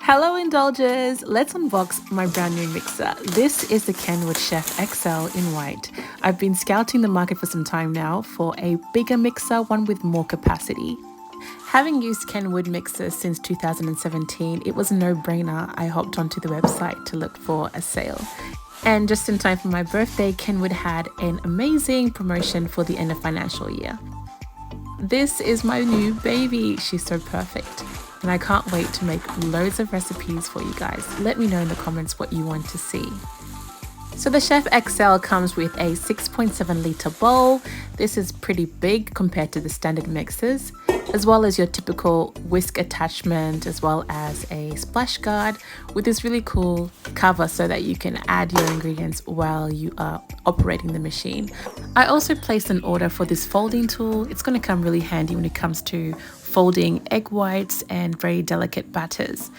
Hello indulgers, let's unbox my brand new mixer. This is the Kenwood Chef XL in white. I've been scouting the market for some time now for a bigger mixer, one with more capacity. Having used Kenwood mixers since 2017, it was a no-brainer. I hopped onto the website to look for a sale. And just in time for my birthday, Kenwood had an amazing promotion for the end of financial year. This is my new baby. She's so perfect. And I can't wait to make loads of recipes for you guys. Let me know in the comments what you want to see. So the Chef XL comes with a 6.7 litre bowl. This is pretty big compared to the standard mixers, as well as your typical whisk attachment, as well as a splash guard with this really cool cover so that you can add your ingredients while you are operating the machine. I also placed an order for this folding tool. It's going to come really handy when it comes to folding egg whites and very delicate batters.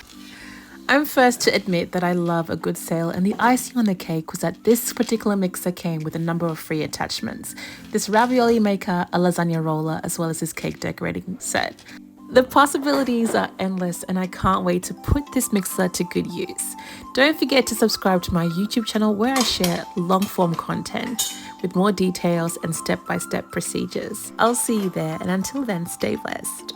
I'm first to admit that I love a good sale, and the icing on the cake was that this particular mixer came with a number of free attachments. This ravioli maker, a lasagna roller, as well as this cake decorating set. The possibilities are endless and I can't wait to put this mixer to good use. Don't forget to subscribe to my YouTube channel where I share long-form content with more details and step-by-step procedures. I'll see you there, and until then, stay blessed.